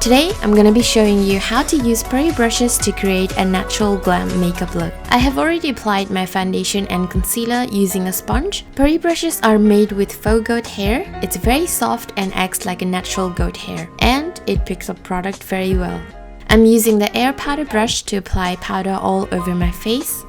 Today, I'm gonna be showing you how to use PARI brushes to create a natural glam makeup look. I have already applied my foundation and concealer using a sponge. PARI brushes are made with faux goat hair. It's very soft and acts like a natural goat hair, and it picks up product very well. I'm using the air powder brush to apply powder all over my face.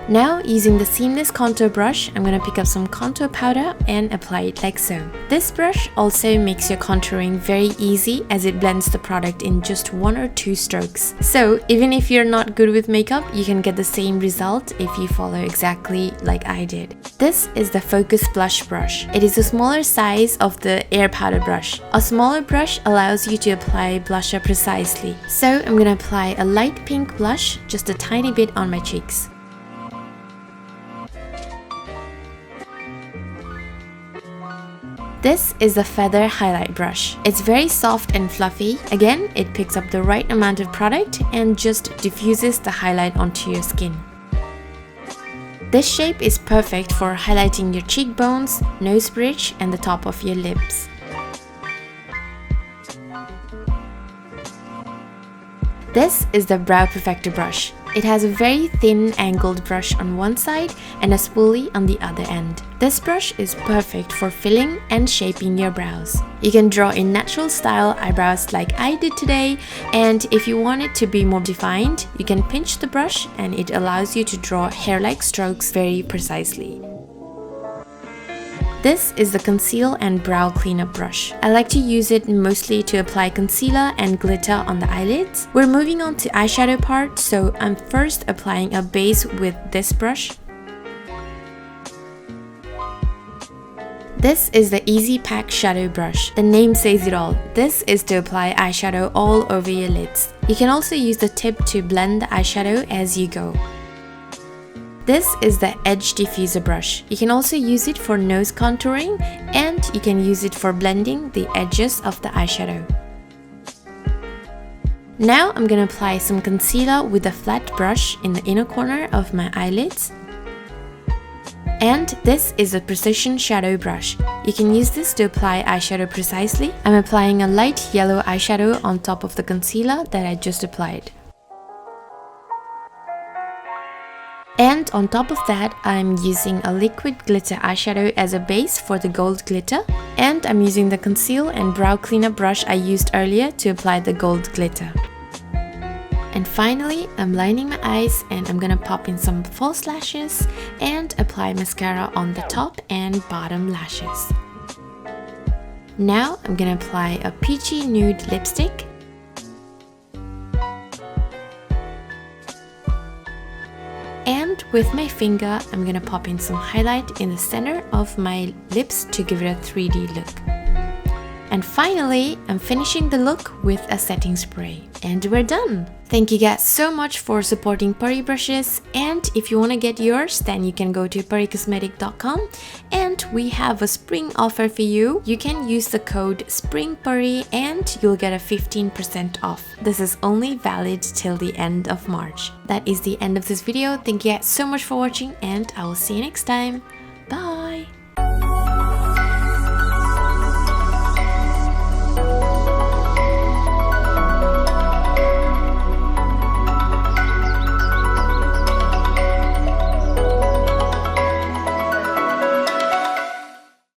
Now, using the seamless contour brush, I'm gonna pick up some contour powder and apply it like so. This brush also makes your contouring very easy as it blends the product in just 1 or 2 strokes. So, even if you're not good with makeup, you can get the same result if you follow exactly like I did. This is the Focus Blush brush. It is a smaller size of the air powder brush. A smaller brush allows you to apply blusher precisely. So, I'm gonna apply a light pink blush, just a tiny bit on my cheeks. This is the Feather Highlight brush. It's very soft and fluffy. Again, it picks up the right amount of product and just diffuses the highlight onto your skin. This shape is perfect for highlighting your cheekbones, nose bridge, and the top of your lips. This is the Brow Perfector brush. It has a very thin angled brush on one side and a spoolie on the other end. This brush is perfect for filling and shaping your brows. You can draw in natural style eyebrows like I did today, and if you want it to be more defined, you can pinch the brush and it allows you to draw hair-like strokes very precisely. This is the Conceal and Brow Cleanup brush. I like to use it mostly to apply concealer and glitter on the eyelids. We're moving on to eyeshadow part, so I'm first applying a base with this brush. This is the Easy Pack Shadow Brush. The name says it all. This is to apply eyeshadow all over your lids. You can also use the tip to blend the eyeshadow as you go. This is the Edge Diffuser brush. You can also use it for nose contouring, and you can use it for blending the edges of the eyeshadow. Now I'm gonna apply some concealer with a flat brush in the inner corner of my eyelids. And this is a Precision Shadow brush. You can use this to apply eyeshadow precisely. I'm applying a light yellow eyeshadow on top of the concealer that I just applied. And on top of that, I'm using a liquid glitter eyeshadow as a base for the gold glitter. And I'm using the Conceal and Brow Cleanup brush I used earlier to apply the gold glitter. And finally, I'm lining my eyes and I'm gonna pop in some false lashes and apply mascara on the top and bottom lashes. Now I'm gonna apply a peachy nude lipstick. And with my finger, I'm gonna pop in some highlight in the center of my lips to give it a 3D look. And finally, I'm finishing the look with a setting spray. And we're done! Thank you guys so much for supporting PARI brushes, and if you want to get yours, then you can go to paricosmetic.com, and we have a spring offer for you. You can use the code SPRINGPARI and you'll get a 15% off. This is only valid till the end of March. That is the end of this video. Thank you guys so much for watching, and I will see you next time. Bye!